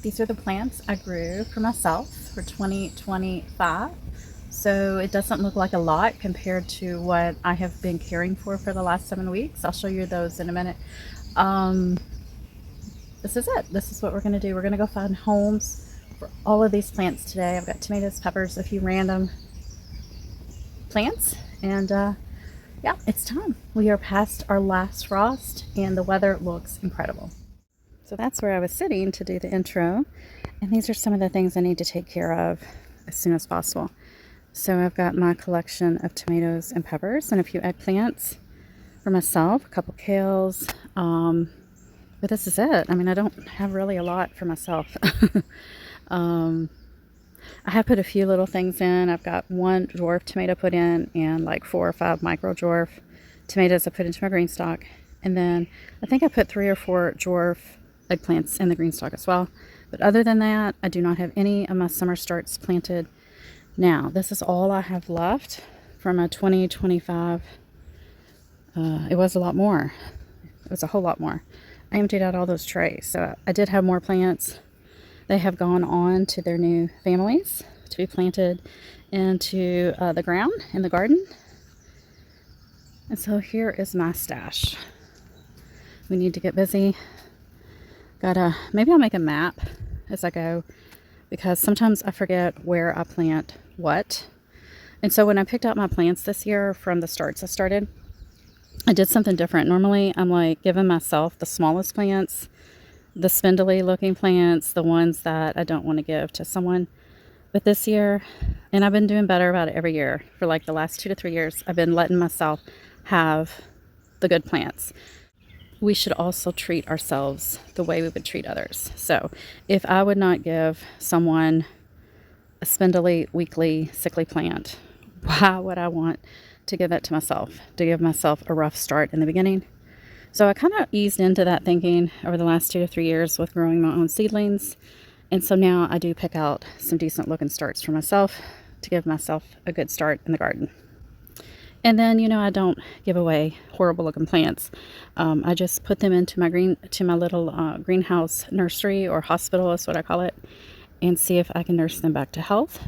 These are the plants I grew for myself for 2025. So it doesn't look like a lot compared to what I have been caring for the last 7 weeks. I'll show you those in a minute. Um, this is it. This is what we're going to do. We're going to go find homes for all of these plants today. I've got tomatoes, peppers, a few random plants, and yeah, it's time. We are past our last frost and the weather looks incredible. So that's where I was sitting to do the intro, and these are some of the things I need to take care of as soon as possible. So I've got my collection of tomatoes and peppers and a few eggplants for myself, a couple kales, but this is it. I mean, I don't have really a lot for myself. I have put a few little things in. I've got one dwarf tomato put in and like 4 or 5 micro dwarf tomatoes I put into my green stock. And then I think I put 3 or 4 dwarf eggplants in the green stock as well. But other than that, I do not have any of my summer starts planted. Now, this is all I have left from my 2025. It was a lot more. It was a whole lot more. I emptied out all those trays. So I did have more plants. They have gone on to their new families to be planted into the ground in the garden. And so here is my stash. We need to get busy. Maybe I'll make a map as I go, because sometimes I forget where I plant what. And so when I picked out my plants this year from the starts I started, I did something different. Normally I'm like giving myself the smallest plants, the spindly looking plants, the ones that I don't want to give to someone. But this year, and I've been doing better about it every year for like the last 2 to 3 years, I've been letting myself have the good plants. We should also treat ourselves the way we would treat others. So if I would not give someone a spindly, weakly, sickly plant, why would I want to give that to myself? To give myself a rough start in the beginning? So I kind of eased into that thinking over the last 2 to 3 years with growing my own seedlings. And so now I do pick out some decent looking starts for myself to give myself a good start in the garden. And then, I don't give away horrible looking plants. I just put them into my little greenhouse nursery, or hospital is what I call it, and see if I can nurse them back to health,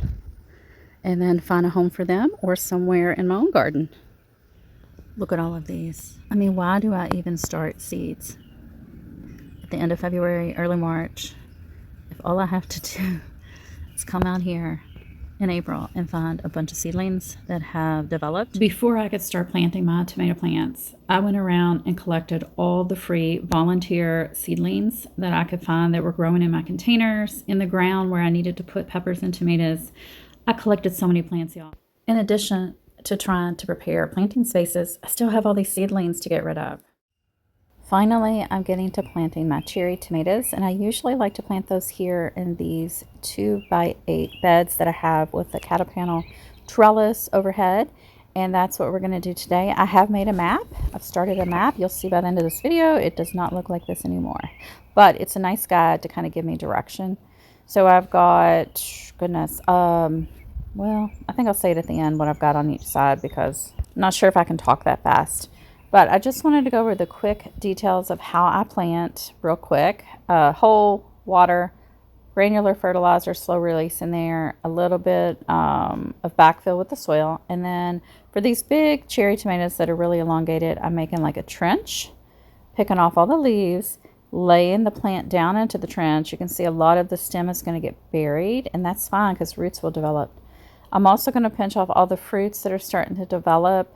and then find a home for them or somewhere in my own garden. Look at all of these. I mean, why do I even start seeds at the end of February, early March, if all I have to do is come out here in April and find a bunch of seedlings that have developed? Before I could start planting my tomato plants, I went around and collected all the free volunteer seedlings that I could find that were growing in my containers, in the ground where I needed to put peppers and tomatoes. I collected so many plants, y'all. In addition to trying to prepare planting spaces, I still have all these seedlings to get rid of. Finally, I'm getting to planting my cherry tomatoes, and I usually like to plant those here in these 2x8 beds that I have with the cattle panel trellis overhead, and that's what we're going to do today. I have made a map. I've started a map. You'll see by the end of this video, it does not look like this anymore, but it's a nice guide to kind of give me direction. So I've got, goodness, well, I think I'll say it at the end what I've got on each side, because I'm not sure if I can talk that fast. But I just wanted to go over the quick details of how I plant real quick. Whole water, granular fertilizer, slow release in there, a little bit of backfill with the soil. And then for these big cherry tomatoes that are really elongated, I'm making like a trench, picking off all the leaves, laying the plant down into the trench. You can see a lot of the stem is going to get buried, and that's fine because roots will develop. I'm also going to pinch off all the fruits that are starting to develop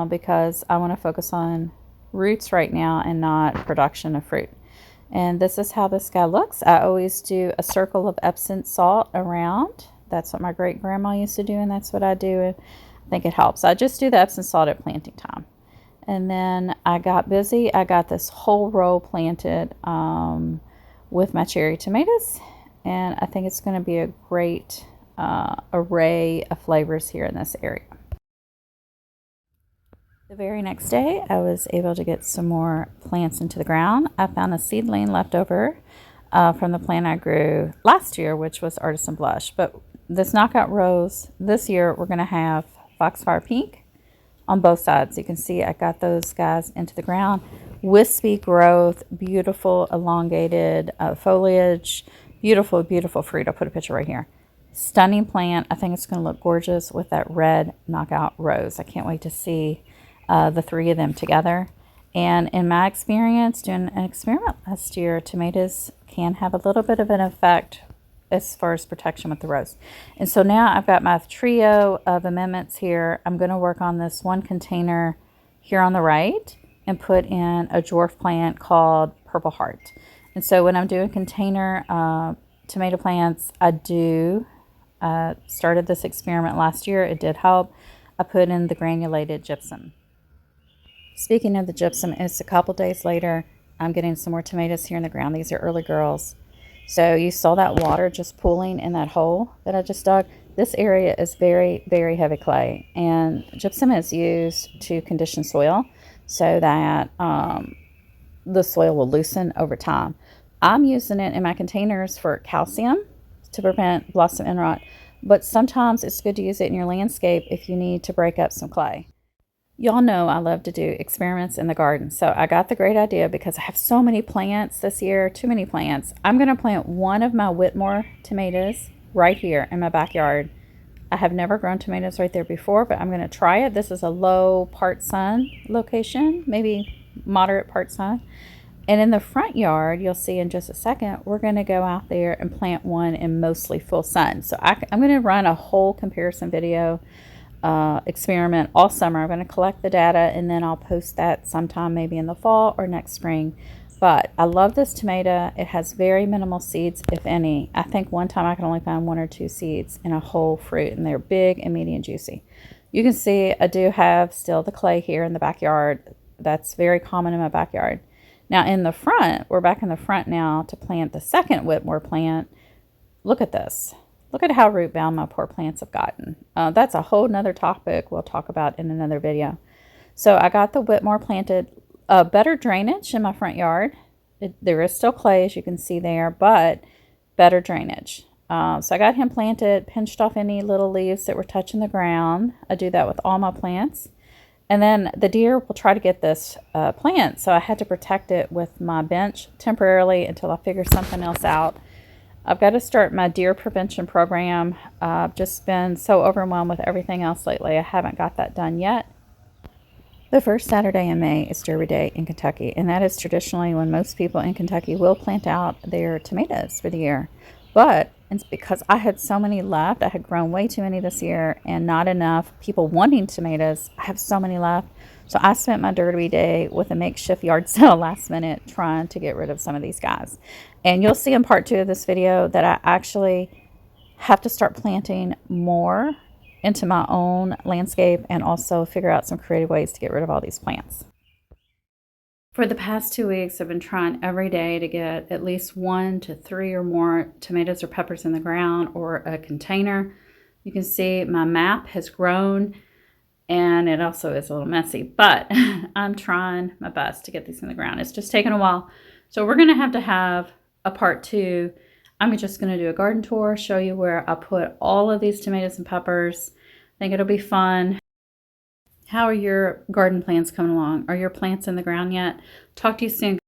because I want to focus on roots right now and not production of fruit. And this is how this guy looks. I always do a circle of Epsom salt around. That's what my great grandma used to do, and that's what I do. And I think it helps. I just do the Epsom salt at planting time. And then I got busy. I got this whole row planted with my cherry tomatoes, and I think it's going to be a great array of flavors here in this area. The very next day, I was able to get some more plants into the ground. I found a seedling left over from the plant I grew last year, which was Artisan Blush. But this knockout rose, this year we're going to have Foxfire Pink on both sides. You can see I got those guys into the ground. Wispy growth, beautiful elongated foliage. Beautiful, beautiful fruit. I'll put a picture right here. Stunning plant. I think it's going to look gorgeous with that red knockout rose. I can't wait to see the three of them together. And in my experience, doing an experiment last year, tomatoes can have a little bit of an effect as far as protection with the rose. And so now I've got my trio of amendments here. I'm going to work on this one container here on the right and put in a dwarf plant called Purple Heart. And so when I'm doing container tomato plants, I do started this experiment last year. It did help. I put in the granulated gypsum. Speaking of the gypsum, it's a couple days later. I'm getting some more tomatoes here in the ground. These are early girls. So you saw that water just pooling in that hole that I just dug. This area is very, very heavy clay, and gypsum is used to condition soil so that the soil will loosen over time. I'm using it in my containers for calcium to prevent blossom end rot, but sometimes it's good to use it in your landscape if you need to break up some clay. Y'all know I love to do experiments in the garden, so I got the great idea because I have so many plants this year, too many plants. I'm going to plant one of my Whitmore tomatoes right here in my backyard. I have never grown tomatoes right there before, but I'm going to try it. This is a low part sun location, maybe moderate part sun. And in the front yard, you'll see in just a second, we're going to go out there and plant one in mostly full sun. So I'm going to run a whole comparison video experiment all summer. I'm going to collect the data and then I'll post that sometime maybe in the fall or next spring. But I love this tomato. It has very minimal seeds, if any. I think one time I can only find 1 or 2 seeds in a whole fruit, and they're big and meaty and juicy. You can see I do have still the clay here in the backyard. That's very common in my backyard. Now in the front, we're back in the front now to plant the second Whitmore plant. Look at this. Look at how root bound my poor plants have gotten. That's a whole nother topic we'll talk about in another video. So I got the Whitmore planted. Better drainage in my front yard. There is still clay, as you can see there, but better drainage. So I got him planted, pinched off any little leaves that were touching the ground. I do that with all my plants. And then the deer will try to get this plant, so I had to protect it with my bench temporarily until I figure something else out. I've got to start my deer prevention program. I've just been so overwhelmed with everything else lately. I haven't got that done yet. The first Saturday in May is Derby Day in Kentucky, and that is traditionally when most people in Kentucky will plant out their tomatoes for the year. But it's because I had so many left. I had grown way too many this year and not enough people wanting tomatoes. I have so many left. So I spent my Derby Day with a makeshift yard sale last minute trying to get rid of some of these guys. And you'll see in part 2 of this video that I actually have to start planting more into my own landscape and also figure out some creative ways to get rid of all these plants. For the past 2 weeks, I've been trying every day to get at least 1 to 3 or more tomatoes or peppers in the ground or a container. You can see my map has grown and it also is a little messy, but I'm trying my best to get these in the ground. It's just taken a while. So we're going to have a part 2. I'm just going to do a garden tour, show you where I put all of these tomatoes and peppers. I think it'll be fun. How are your garden plants coming along? Are your plants in the ground yet? Talk to you soon.